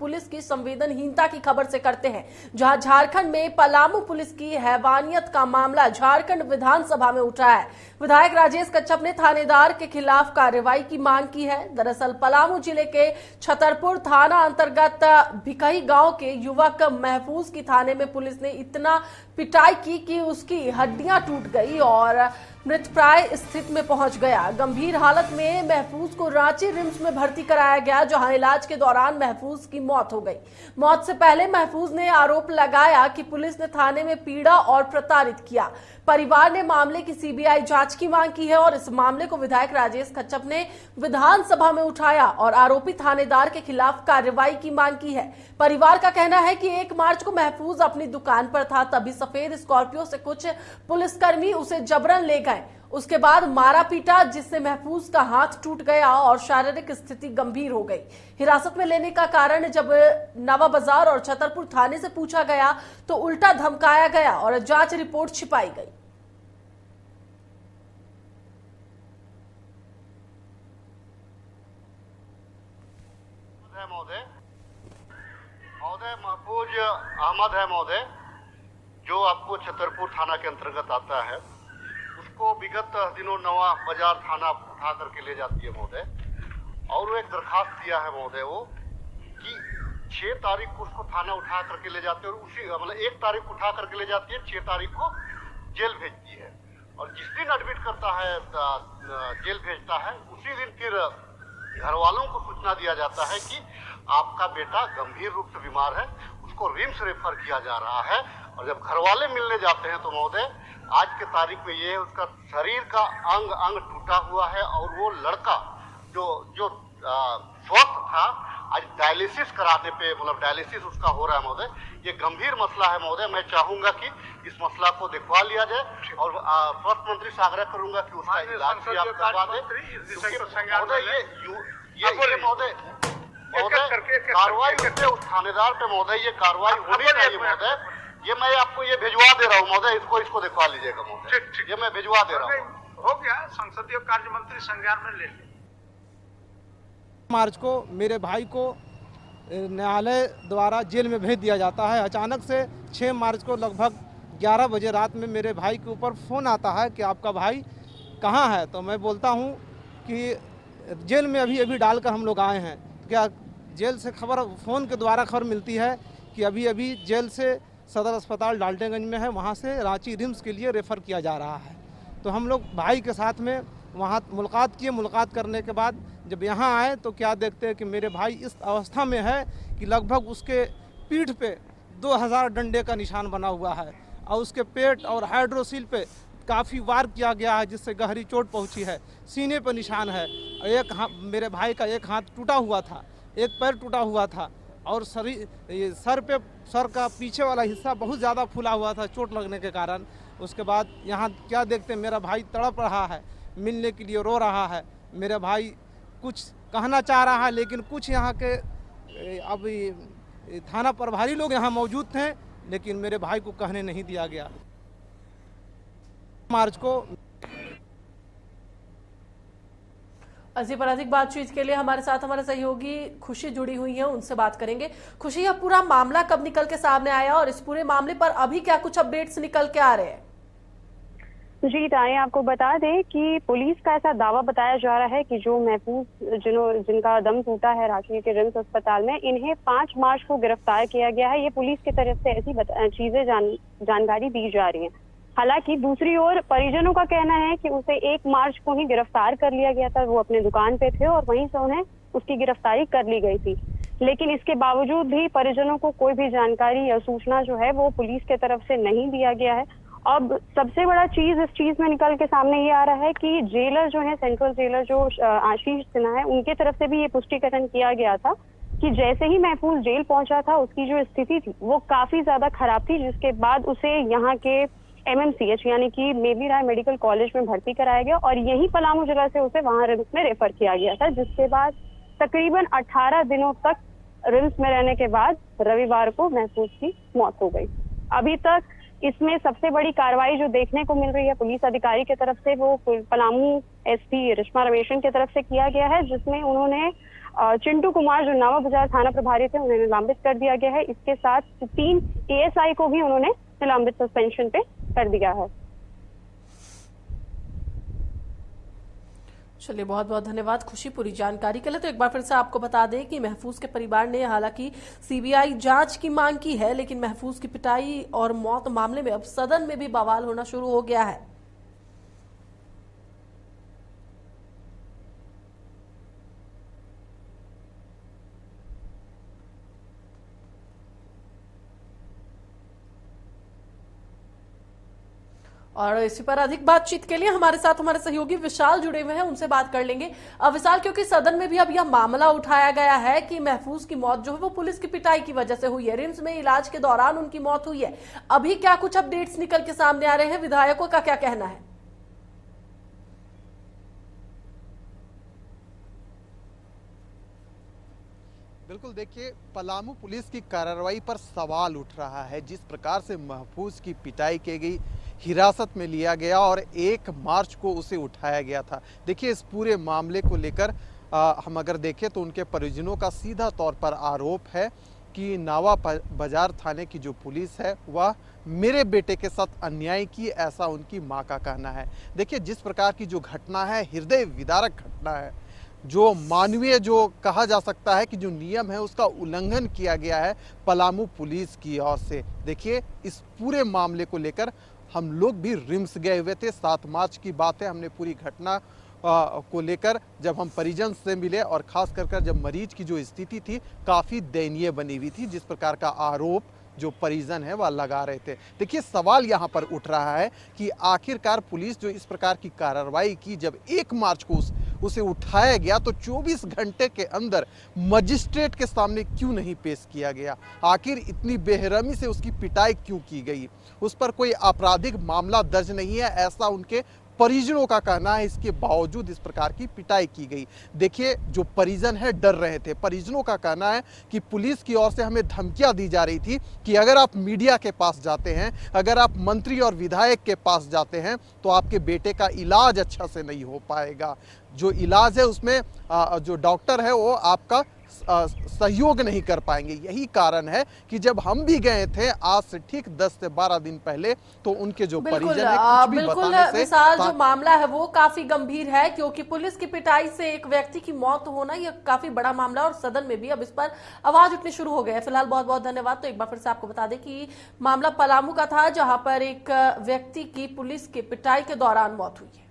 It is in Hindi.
पुलिस की संवेदनहीनता की खबर से करते हैं, जहां झारखंड में पलामू पुलिस की हैवानियत का मामला झारखंड विधानसभा में उठा है। विधायक राजेश कच्छप ने थानेदार के खिलाफ कार्रवाई की मांग की है। दरअसल पलामू जिले के छतरपुर थाना अंतर्गत भिकही गांव के युवक महफूज की थाने में पुलिस ने इतना पिटाई की कि उसकी हड्डियां टूट गई और मृतप्राय स्थिति में पहुंच गया। गंभीर हालत में महफूज को रांची रिम्स में भर्ती कराया गया, जहां इलाज के दौरान महफूज की मौत हो गई। मौत से पहले महफूज ने आरोप लगाया कि पुलिस ने थाने में पीड़ा और प्रताड़ित किया। परिवार ने मामले की सीबीआई जांच की मांग की है और इस मामले को विधायक राजेश कच्छप ने विधानसभा में उठाया और आरोपी थानेदार के खिलाफ कार्रवाई की मांग की है। परिवार का कहना है कि 1 मार्च को महफूज अपनी दुकान पर था, तभी सफेद स्कॉर्पियो से कुछ पुलिसकर्मी उसे जबरन ले गए। उसके बाद मारा पीटा, जिससे महफूज का हाथ टूट गया और शारीरिक स्थिति गंभीर हो गई। हिरासत में लेने का कारण जब नवा बाजार और छतरपुर थाने से पूछा गया तो उल्टा धमकाया गया और जांच रिपोर्ट छिपाई गई। महोदय महफूज अहमद है महोदय, जो आपको छतरपुर थाना के अंतर्गत आता है। उसको विगत दिनों नवा बाजार थाना उठा करके ले जाती है महोदय, और वो एक दरखास्त दिया है महोदय वो कि 6 तारीख को उसको थाना उठा करके ले जाते हैं और उसी मतलब 1 तारीख को उठा करके ले जाती है, 6 तारीख को जेल भेजती है और जिस दिन एडमिट करता है जेल भेजता है, उसी दिन फिर घर वालों को सूचना दिया जाता है कि आपका बेटा गंभीर रूप से बीमार है, उसको रिम्स रेफर किया जा रहा है। और जब घर वाले मिलने जाते हैं तो महोदय आज के तारीख में ये उसका शरीर का अंग अंग टूटा हुआ है और वो लड़का जो स्वस्थ था आज डायलिसिस कराने पे मतलब डायलिसिस उसका हो रहा है महोदय। ये गंभीर मसला है महोदय, मैं चाहूंगा कि इस मसला को दिखवा लिया जाए और स्वास्थ्य मंत्री से आग्रह करूंगा कि उसका इलाज भी आप करवा दें। महोदय कार्रवाई करते उस थानेदार पे महोदय, ये कार्रवाई होनी चाहिए महोदय। ये मैं आपको ये भिजवा दे रहा हूँ महोदय, इसको दिखवा लीजिएगा महोदय। ठीक, ये मैं भिजवा दे रहा हूँ। हो गया, संसदीय कार्य मंत्री संज्ञान में ले लें। मार्च को मेरे भाई को न्यायालय द्वारा जेल में भेज दिया जाता है। अचानक से 6 मार्च को लगभग 11 बजे रात में मेरे भाई के ऊपर फ़ोन आता है कि आपका भाई कहाँ है। तो मैं बोलता हूँ कि जेल में अभी डालकर हम लोग आए हैं। क्या जेल से खबर फ़ोन के द्वारा खबर मिलती है कि अभी जेल से सदर अस्पताल डाल्टनगंज में है, वहाँ से रांची रिम्स के लिए रेफ़र किया जा रहा है। तो हम लोग भाई के साथ में वहाँ मुलाकात किए। मुलाकात करने के बाद जब यहाँ आए तो क्या देखते हैं कि मेरे भाई इस अवस्था में है कि लगभग उसके पीठ पे 2000 डंडे का निशान बना हुआ है और उसके पेट और हाइड्रोसील पे काफ़ी वार किया गया है, जिससे गहरी चोट पहुँची है। सीने पर निशान है। मेरे भाई का एक हाथ टूटा हुआ था, एक पैर टूटा हुआ था और सर का पीछे वाला हिस्सा बहुत ज़्यादा फूला हुआ था चोट लगने के कारण। उसके बाद यहाँ क्या देखते हैं, मेरा भाई तड़प रहा है, मिलने के लिए रो रहा है। मेरा भाई कुछ कहना चाह रहा है, लेकिन कुछ यहाँ के अब थाना प्रभारी लोग यहाँ मौजूद थे, लेकिन मेरे भाई को कहने नहीं दिया गया। मार्च को इसी पर अधिक बातचीत के लिए हमारे साथ हमारे सहयोगी खुशी जुड़ी हुई है, उनसे बात करेंगे। खुशी, यह पूरा मामला कब निकल के सामने आया और इस पूरे मामले पर अभी क्या कुछ अपडेट्स निकल के आ रहे हैं? जी ताने, आपको बता दें कि पुलिस का ऐसा दावा बताया जा रहा है कि जो महफूज जिनका दम टूटा है रांची के रिम्स अस्पताल में, इन्हें 5 मार्च को गिरफ्तार किया गया है। ये पुलिस की तरफ से ऐसी चीजें जानकारी दी जा रही है। हालांकि दूसरी ओर परिजनों का कहना है कि उसे 1 मार्च को ही गिरफ्तार कर लिया गया था। वो अपने दुकान पे थे और वहीं से उन्हें उसकी गिरफ्तारी कर ली गई थी, लेकिन इसके बावजूद भी परिजनों को कोई भी जानकारी या सूचना जो है वो पुलिस के तरफ से नहीं दिया गया है। अब सबसे बड़ा चीज इस चीज में निकल के सामने ये आ रहा है कि जेलर जो है, सेंट्रल जेलर जो आशीष सिन्हा है, उनके तरफ से भी ये पुष्टिकरण किया गया था कि जैसे ही महफूज जेल पहुंचा था उसकी जो स्थिति थी वो काफी ज्यादा खराब थी, जिसके बाद उसे यहाँ के MMCH यानी कि मेबी राय मेडिकल कॉलेज में भर्ती कराया गया और यही पलामू जिला से उसे वहां रिम्स में रेफर किया गया था, जिसके बाद तकरीबन 18 दिनों तक रिम्स में रहने के बाद रविवार को महफूज की मौत हो गई। अभी तक इसमें सबसे बड़ी कार्रवाई जो देखने को मिल रही है पुलिस अधिकारी की तरफ से, वो पलामू SP रिश्मा रमेशन की तरफ से किया गया है, जिसमें उन्होंने चिंटू कुमार जो नावा बाजार थाना प्रभारी थे उन्हें निलंबित कर दिया गया है। इसके साथ 3 एएसआई को भी उन्होंने निलंबित सस्पेंशन पे कर दिया है। चलिए, बहुत बहुत धन्यवाद खुशी पूरी जानकारी के लिए। तो एक बार फिर से आपको बता दें कि महफूज के परिवार ने हालांकि सीबीआई जांच की मांग की है, लेकिन महफूज की पिटाई और मौत मामले में अब सदन में भी बवाल होना शुरू हो गया है। और इसी पर अधिक बातचीत के लिए हमारे साथ हमारे सहयोगी विशाल जुड़े हुए हैं, उनसे बात कर लेंगे। विशाल, क्योंकि सदन में भी अब यह मामला उठाया गया है कि महफूज की मौत जो है वो पुलिस की पिटाई की वजह से हुई है, रिम्स में इलाज के दौरान उनकी मौत हुई है। अभी क्या कुछ अपडेट्स निकल के सामने आ रहे हैं, विधायकों का क्या कहना है? बिल्कुल, देखिए, पलामू पुलिस की कार्रवाई पर सवाल उठ रहा है। जिस प्रकार से महफूज की पिटाई की गई, हिरासत में लिया गया और 1 मार्च को उसे उठाया गया था। देखिए, इस पूरे मामले को लेकर हम अगर देखें तो उनके परिजनों का सीधा तौर पर आरोप है कि नावा बाजार थाने की जो पुलिस है वह मेरे बेटे के साथ अन्याय की, ऐसा उनकी मां का कहना है। देखिए, जिस प्रकार की जो घटना है, हृदय विदारक घटना है, जो मानवीय जो कहा जा सकता है कि जो नियम है उसका उल्लंघन किया गया है पलामू पुलिस की ओर से। देखिए, इस पूरे मामले को लेकर हम लोग भी रिम्स गए हुए थे। 7 मार्च की बात है, हमने पूरी घटना को लेकर जब हम परिजन से मिले और खास कर जब मरीज की जो स्थिति थी काफ़ी दयनीय बनी हुई थी, जिस प्रकार का आरोप जो परिजन है वह लगा रहे थे। देखिए, सवाल यहाँ पर उठ रहा है कि आखिरकार पुलिस जो इस प्रकार की कार्रवाई की, जब 1 मार्च को उसे उठाया गया तो 24 घंटे के अंदर मजिस्ट्रेट के सामने क्यों नहीं पेश किया गया? आखिर इतनी बेरहमी से उसकी पिटाई क्यों की गई? उस पर कोई आपराधिक मामला दर्ज नहीं है, ऐसा उनके परिजनों का कहना है। इसके बावजूद इस प्रकार की पिटाई की गई। देखिए, जो परिजन है डर रहे थे। परिजनों का कहना है कि पुलिस की ओर से हमें धमकियां दी जा रही थी कि अगर आप मीडिया के पास जाते हैं, अगर आप मंत्री और विधायक के पास जाते हैं तो आपके बेटे का इलाज अच्छा से नहीं हो पाएगा। जो इलाज है उसमें जो डॉक्टर है वो आपका सहयोग नहीं कर पाएंगे। यही कारण है कि जब हम भी गए थे आज से ठीक 10 से 12 दिन पहले, तो उनके जो परिजन है कुछ भी बताने से विशाल, जो मामला है वो काफी गंभीर है, क्योंकि पुलिस की पिटाई से एक व्यक्ति की मौत होना यह काफी बड़ा मामला और सदन में भी अब इस पर आवाज उठनी शुरू हो गई है। फिलहाल बहुत बहुत धन्यवाद। तो एक बार फिर से आपको बता दें कि मामला पलामू का था, जहां पर एक व्यक्ति की पुलिस की पिटाई के दौरान मौत हुई है।